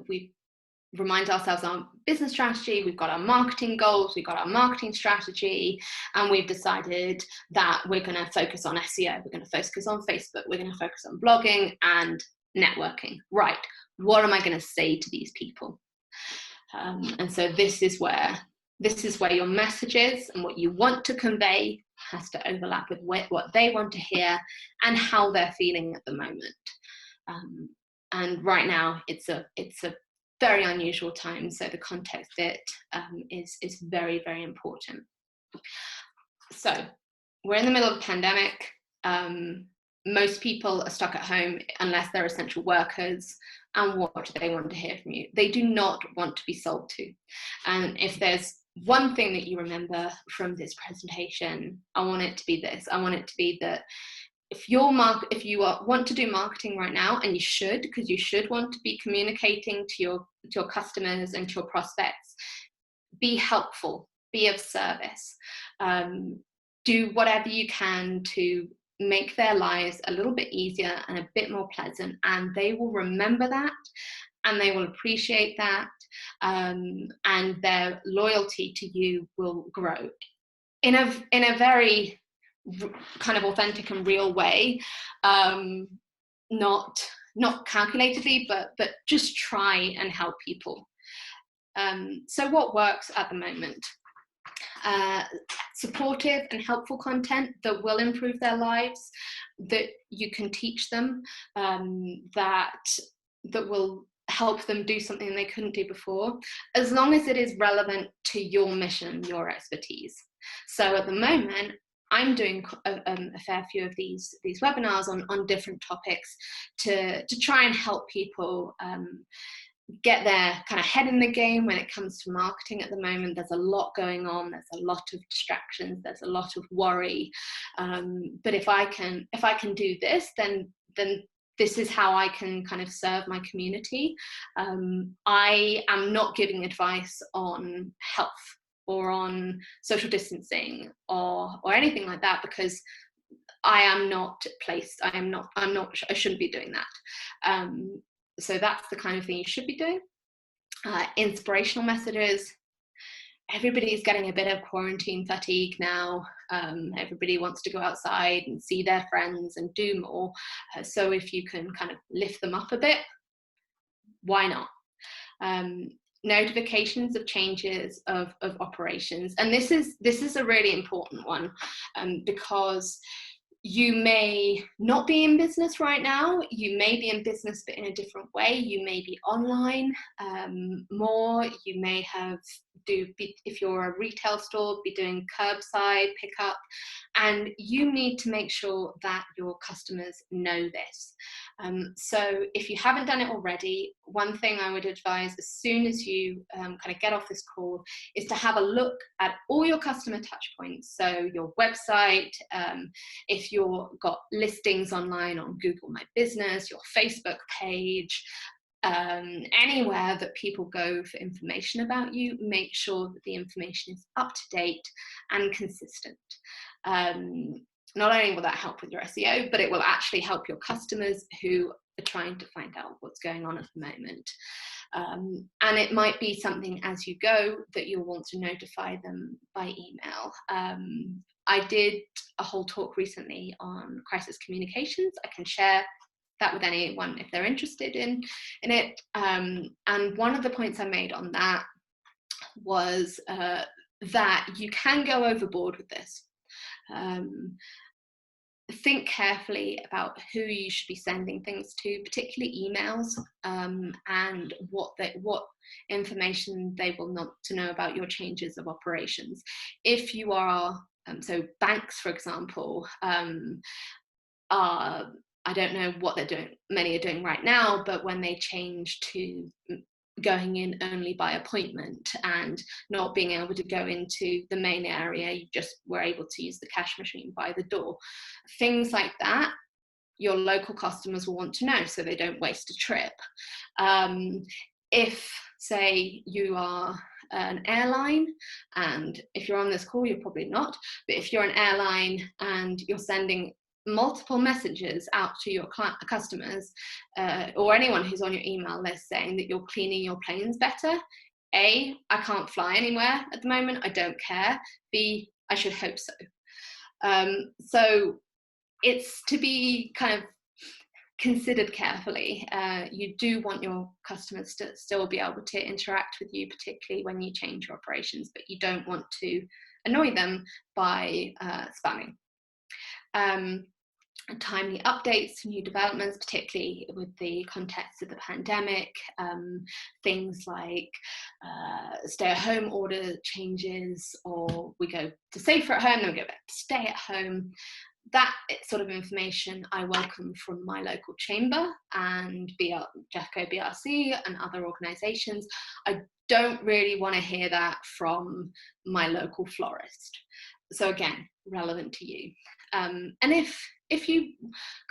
We remind ourselves our business strategy, we've got our marketing goals, we've got our marketing strategy, and we've decided that we're going to focus on SEO, we're going to focus on Facebook, we're going to focus on blogging and networking. Right, what am I going to say to these people? And so this is where your messages and what you want to convey has to overlap with what they want to hear and how they're feeling at the moment. And right now it's a very unusual time, so the context bit is very, very important. So we're in the middle of a pandemic. Most people are stuck at home unless they're essential workers. And what do they want to hear from you? They do not want to be sold to. And if there's one thing that you remember from this presentation, I want it to be this. I want it to be that if you want to do marketing right now, and you should, because you should want to be communicating to your customers and to your prospects, be helpful, be of service, do whatever you can to make their lives a little bit easier and a bit more pleasant, and they will remember that and they will appreciate that, and their loyalty to you will grow in a very kind of authentic and real way, not calculatedly, but just try and help people. So what works at the moment? Supportive and helpful content that will improve their lives, that you can teach them, that will help them do something they couldn't do before, as long as it is relevant to your mission, your expertise. So at the moment, I'm doing a fair few of these webinars on different topics to try and help people get their kind of head in the game when it comes to marketing. At the moment, there's a lot going on, there's a lot of distractions, there's a lot of worry, but if I can do this, then this is how I can kind of serve my community. I am not giving advice on health or on social distancing or anything like that, because I am not placed. I shouldn't be doing that. So that's the kind of thing you should be doing. Inspirational messages. Everybody's getting a bit of quarantine fatigue now. Everybody wants to go outside and see their friends and do more. So if you can kind of lift them up a bit, why not? Notifications of changes of operations. And this is a really important one, because you may not be in business right now. You may be in business, but in a different way. You may be online more. You may if you're a retail store, be doing curbside pickup. And you need to make sure that your customers know this. So if you haven't done it already, one thing I would advise as soon as you kind of get off this call is to have a look at all your customer touch points. So your website, if you've got listings online on Google My Business, your Facebook page, anywhere that people go for information about you, make sure that the information is up to date and consistent. Not only will that help with your SEO, but it will actually help your customers who are trying to find out what's going on at the moment. And it might be something as you go that you'll want to notify them by email. I did a whole talk recently on crisis communications. I can share that with anyone if they're interested in it. And one of the points I made on that was that you can go overboard with this. think carefully about who you should be sending things to, particularly emails, and what information they will want to know about your changes of operations. If you are, so banks, for example, are, I don't know what they're doing, many are doing right now, but when they change to going in only by appointment and not being able to go into the main area, you just were able to use the cash machine by the door. Things like that, your local customers will want to know so they don't waste a trip. If, say, you are an airline, and if you're on this call, you're probably not, but if you're an airline and you're sending multiple messages out to your customers, or anyone who's on your email list saying that you're cleaning your planes better, A, I can't fly anywhere at the moment, I don't care. B, I should hope so. So it's to be kind of considered carefully. You do want your customers to still be able to interact with you, particularly when you change your operations, but you don't want to annoy them by spamming. Timely updates, new developments, particularly with the context of the pandemic, things like stay-at-home order changes, or we go to safer at home, then we go back to stay at home. That sort of information I welcome from my local chamber and Jeffco BRC and other organisations. I don't really want to hear that from my local florist. So again, relevant to you. And if you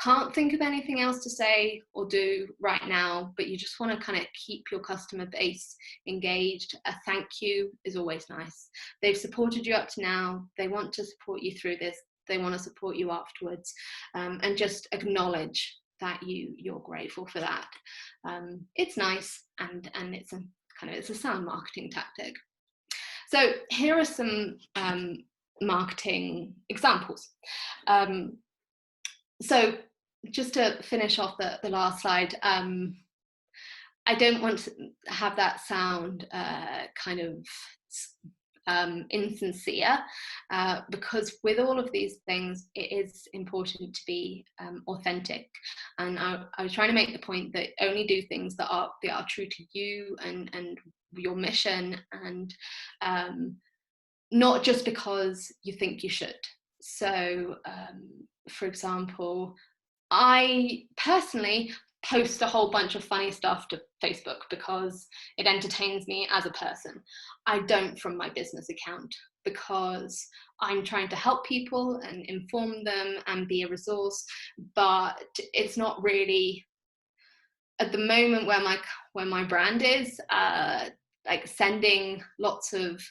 can't think of anything else to say or do right now, but you just want to kind of keep your customer base engaged, a thank you is always nice. They've supported you up to now. They want to support you through this. They want to support you afterwards, and just acknowledge that you're grateful for that. It's nice, and it's a sound marketing tactic. So here are some marketing examples. So just to finish off the last slide, I don't want to have that sound kind of insincere, because with all of these things, it is important to be authentic. And I was trying to make the point that only do things that are true to you and your mission, and not just because you think you should. So, for example, I personally post a whole bunch of funny stuff to Facebook because it entertains me as a person. I don't from my business account, because I'm trying to help people and inform them and be a resource, but it's not really at the moment where my brand is. Like sending lots of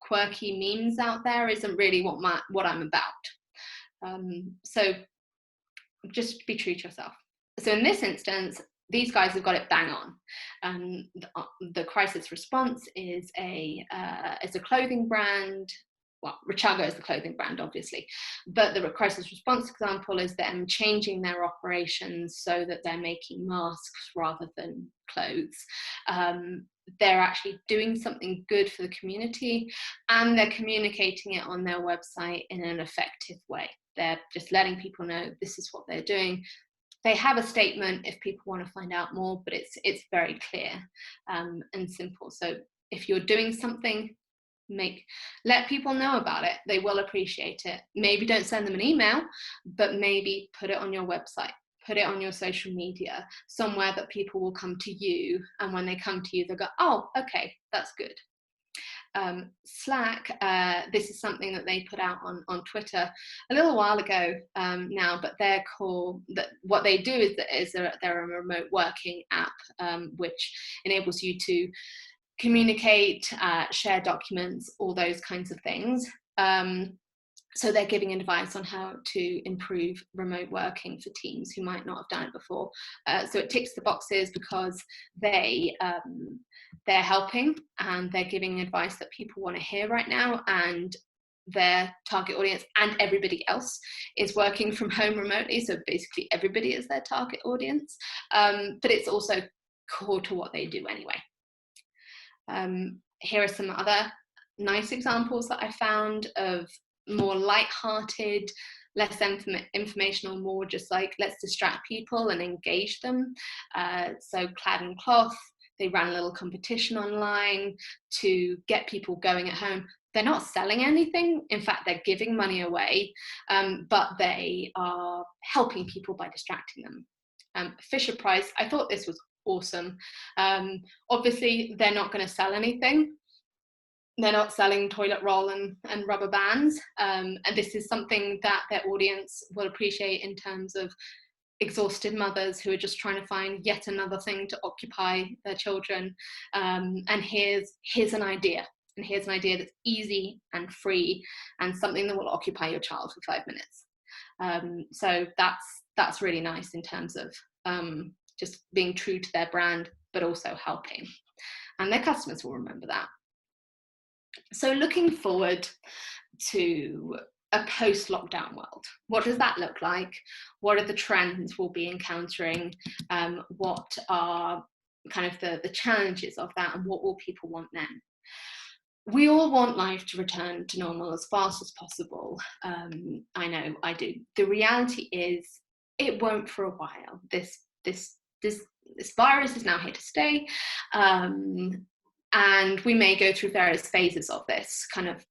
quirky memes out there isn't really what I'm about. So just be true to yourself. So in this instance, these guys have got it bang on. The crisis response is a clothing brand. Well, Richago is the clothing brand, obviously, but the crisis response example is them changing their operations so that they're making masks rather than clothes. They're actually doing something good for the community, and they're communicating it on their website in an effective way. They're just letting people know this is what they're doing. They have a statement if people want to find out more, but it's very clear and simple. So if you're doing something, let people know about it. They will appreciate it. Maybe don't send them an email, but maybe put it on your website, put it on your social media, somewhere that people will come to you, and when they come to you, they'll go, oh, okay, that's good. Slack, this is something that they put out on Twitter a little while ago now, but what they do is they're a remote working app, which enables you to communicate, share documents, all those kinds of things. So they're giving advice on how to improve remote working for teams who might not have done it before. So it ticks the boxes because they're helping, and they're giving advice that people want to hear right now, and their target audience and everybody else is working from home remotely. So basically everybody is their target audience, but it's also core to what they do anyway. Here are some other nice examples that I found of more light-hearted less informational, more just like, let's distract people and engage them. So Clad and Cloth, they ran a little competition online to get people going at home. They're not selling anything. In fact, they're giving money away, but they are helping people by distracting them. Fisher Price, I thought this was awesome. Obviously, they're not going to sell anything. They're not selling toilet roll and rubber bands. And this is something that their audience will appreciate in terms of exhausted mothers who are just trying to find yet another thing to occupy their children. And here's an idea. And here's an idea that's easy and free and something that will occupy your child for 5 minutes. So that's really nice in terms of just being true to their brand, but also helping. And their customers will remember that. So looking forward to a post-lockdown world, what does that look like? What are the trends we'll be encountering? What are kind of the challenges of that, and what will people want then? We all want life to return to normal as fast as possible. I know I do. The reality is it won't for a while. This virus is now here to stay. And we may go through various phases of this kind of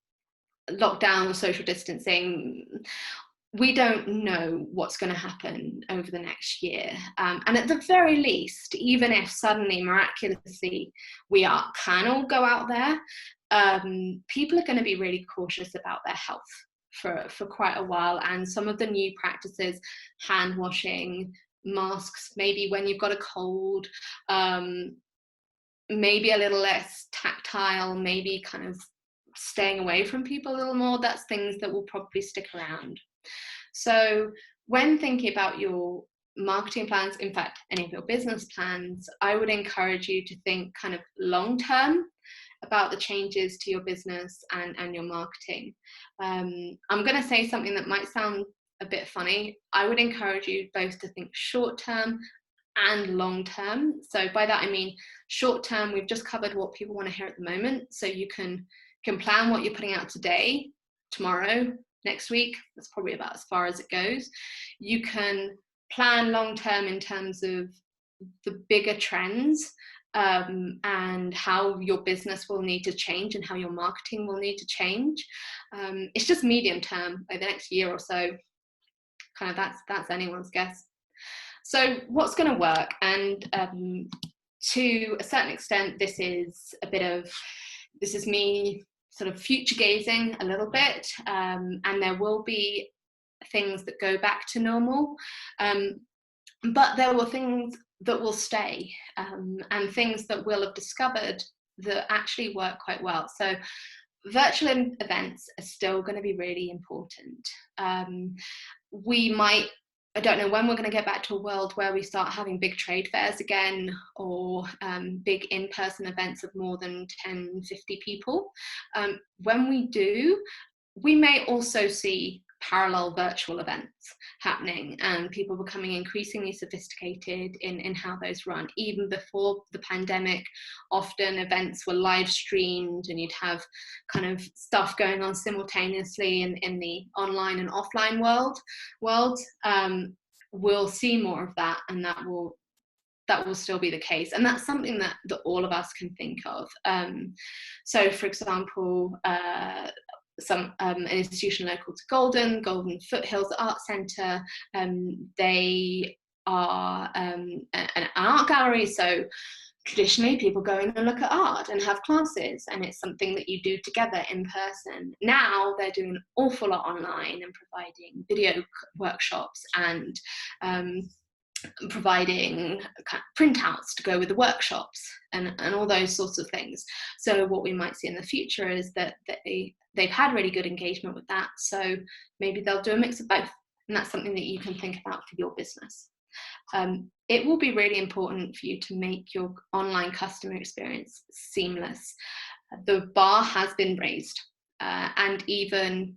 lockdown, social distancing. We don't know what's going to happen over the next year. And at the very least, even if suddenly, miraculously, we can all go out there, people are going to be really cautious about their health for quite a while. And some of the new practices, hand washing, masks, maybe when you've got a cold, maybe a little less tactile, maybe kind of staying away from people a little more, that's things that will probably stick around. So when thinking about your marketing plans, in fact, any of your business plans, I would encourage you to think kind of long term about the changes to your business and your marketing. I'm going to say something that might sound a bit funny. I would encourage you both to think short term and long term. So by that I mean short term, we've just covered what people want to hear at the moment. So you can plan what you're putting out today, tomorrow, next week. That's probably about as far as it goes. You can plan long term in terms of the bigger trends, and how your business will need to change and how your marketing will need to change. It's just medium term, like the next year or so. Kind of that's anyone's guess. So what's going to work? And to a certain extent, this is me sort of future gazing a little bit, and there will be things that go back to normal, but there will things that will stay, and things that we'll have discovered that actually work quite well. So virtual events are still going to be really important. I don't know when we're going to get back to a world where we start having big trade fairs again, or big in-person events of more than 10, 50 people. When we do, we may also see parallel virtual events happening, and people becoming increasingly sophisticated in how those run. Even before the pandemic, often events were live streamed, and you'd have kind of stuff going on simultaneously in the online and offline world. We'll see more of that, and that will still be the case, and that's something that all of us can think of. So for example, an institution local to Golden Foothills Art Centre, they are an art gallery, so traditionally people go in and look at art and have classes, and it's something that you do together in person. Now they're doing an awful lot online and providing video workshops and providing printouts to go with the workshops and all those sorts of things. So what we might see in the future is that they've had really good engagement with that, so maybe they'll do a mix of both, and that's something that you can think about for your business. It will be really important for you to make your online customer experience seamless. The bar has been raised, and even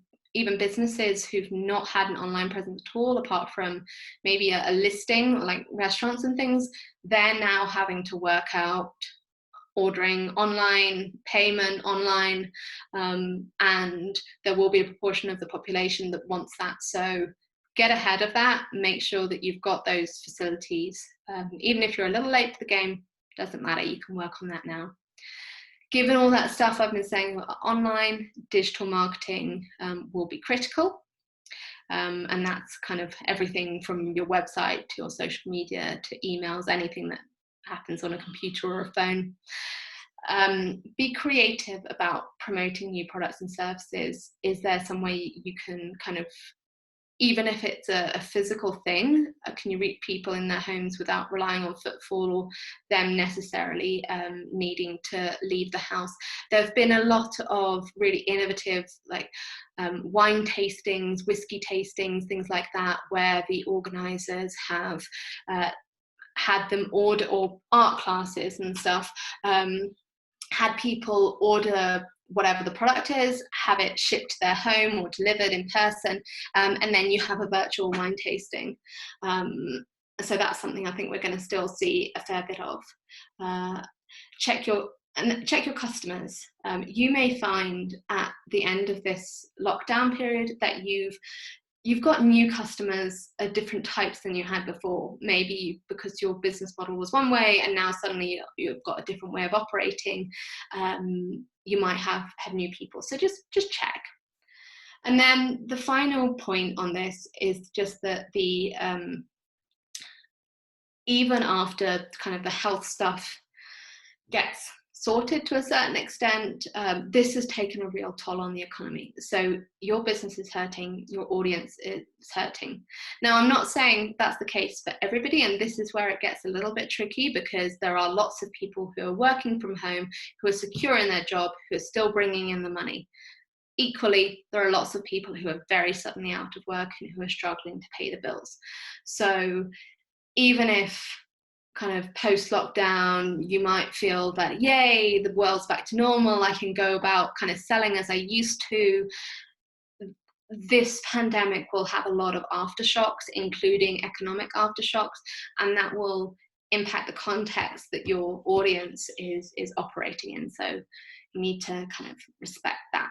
businesses who've not had an online presence at all, apart from maybe a listing like restaurants and things, they're now having to work out ordering online, payment online, and there will be a proportion of the population that wants that. So get ahead of that, make sure that you've got those facilities. Even if you're a little late to the game, doesn't matter, you can work on that now. Given all that stuff I've been saying, online digital marketing will be critical. And that's kind of everything from your website to your social media to emails, anything that happens on a computer or a phone. Be creative about promoting new products and services. Is there some way you can kind of, even if it's a physical thing, can you reach people in their homes without relying on footfall or them necessarily needing to leave the house? There have been a lot of really innovative, like wine tastings, whiskey tastings, things like that, where the organisers have had them order, or art classes and stuff, had people order whatever the product is, have it shipped to their home or delivered in person, and then you have a virtual wine tasting. So that's something I think we're going to still see a fair bit of. Check your customers. You may find at the end of this lockdown period that you've got new customers of different types than you had before. Maybe because your business model was one way and now suddenly you've got a different way of operating. You might have new people. So just check. And then the final point on this is just that the even after kind of the health stuff gets sorted to a certain extent, this has taken a real toll on the economy. So your business is hurting, your audience is hurting. Now, I'm not saying that's the case for everybody, and this is where it gets a little bit tricky, because there are lots of people who are working from home, who are secure in their job, who are still bringing in the money. Equally, there are lots of people who are very suddenly out of work and who are struggling to pay the bills. So even if kind of post-lockdown, you might feel that, yay, the world's back to normal, I can go about kind of selling as I used to. This pandemic will have a lot of aftershocks, including economic aftershocks, and that will impact the context that your audience is operating in. So you need to kind of respect that.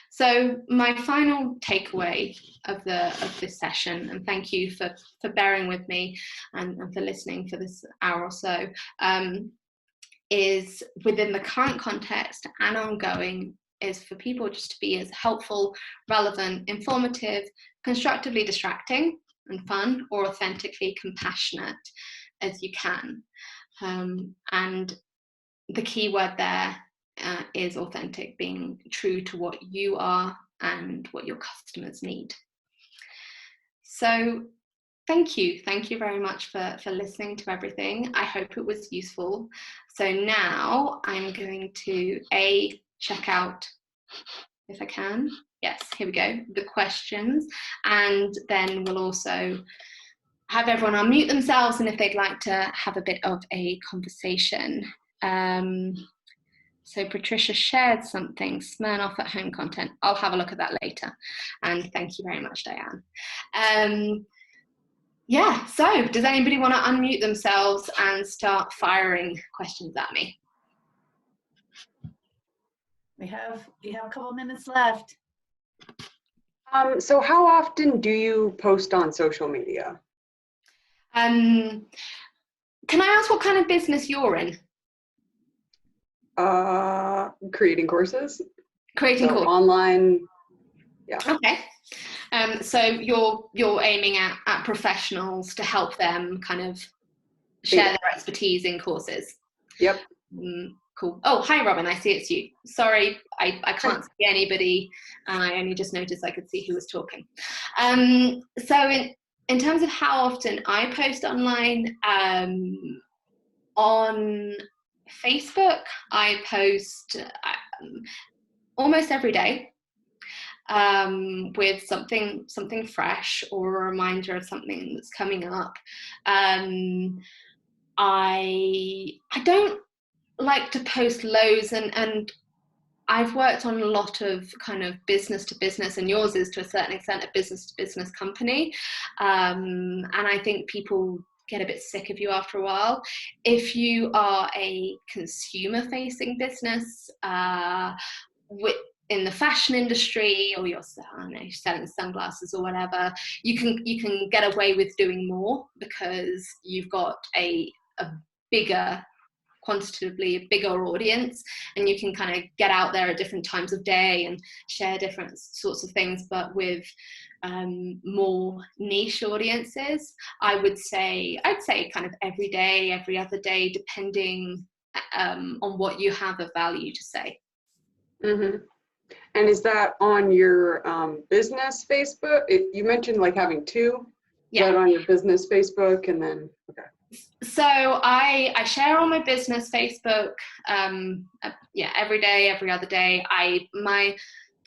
So my final takeaway of this session, and thank you for bearing with me and for listening for this hour or so, is within the current context and ongoing, is for people just to be as helpful, relevant, informative, constructively distracting and fun, or authentically compassionate as you can. And the key word there is authentic, being true to what you are and what your customers need. So thank you very much for listening to everything. I hope it was useful. So now I'm going to check out, if I can, yes, here we go, the questions, and then we'll also have everyone unmute themselves, and if they'd like to have a bit of a conversation. So Patricia shared something, Smirnoff at home content. I'll have a look at that later. And thank you very much, Diane. Yeah, so does anybody want to unmute themselves and start firing questions at me? We have a couple minutes left. So how often do you post on social media? Can I ask what kind of business you're in? Creating courses. Creating courses. Online. Yeah. Okay. So you're aiming at professionals to help them kind of share their expertise in courses. Yep. Cool. Oh, hi, Robin. I see it's you. Sorry, I can't see anybody, and I only just noticed I could see who was talking. So in terms of how often I post online, on Facebook, I post almost every day with something fresh or a reminder of something that's coming up. I don't like to post loads, and I've worked on a lot of kind of business to business, and yours is to a certain extent a business to business company, and I think people get a bit sick of you after a while. If you are a consumer-facing business, in the fashion industry, or you're, I don't know, selling sunglasses or whatever, you can get away with doing more because you've got a bigger, quantitatively a bigger audience, and you can kind of get out there at different times of day and share different sorts of things. But with more niche audiences, I'd say kind of every day, every other day, depending on what you have of value to say. Mm-hmm. And is that on your business Facebook? You mentioned like having two. Is that on your business Facebook? And then, okay. So I share on my business Facebook, every day, every other day. My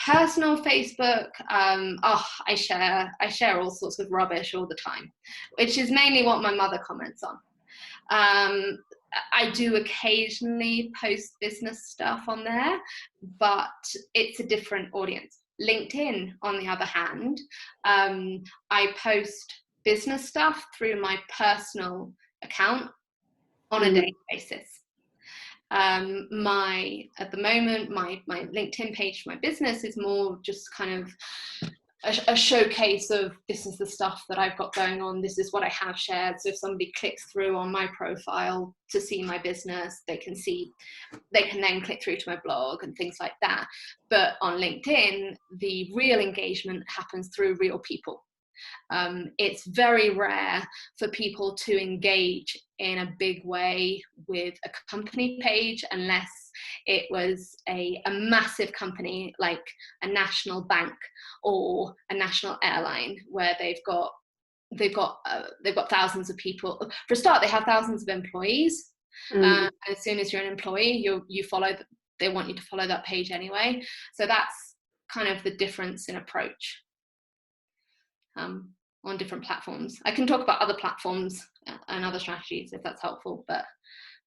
personal Facebook, I share all sorts of rubbish all the time, which is mainly what my mother comments on. I do occasionally post business stuff on there, but it's a different audience. LinkedIn, on the other hand, I post business stuff through my personal account on a daily basis. At the moment, my LinkedIn page for my business is more just kind of a showcase of, this is the stuff that I've got going on, this is what I have shared. So if somebody clicks through on my profile to see my business, they can then click through to my blog and things like that. But on LinkedIn, the real engagement happens through real people. It's very rare for people to engage in a big way with a company page unless it was a massive company like a national bank or a national airline, where they've got thousands of people. For a start, they have thousands of employees. As soon as you're an employee, they want you to follow that page anyway. So that's kind of the difference in approach on different platforms. I can talk about other platforms and other strategies if that's helpful, but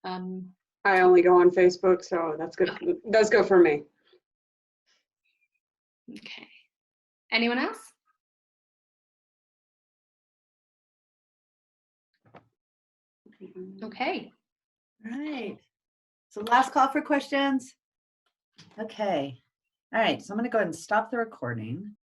I only go on Facebook, so that's good. That's good for me. Okay. Anyone else? Okay. All right. So last call for questions. Okay. All right. So I'm going to go ahead and stop the recording.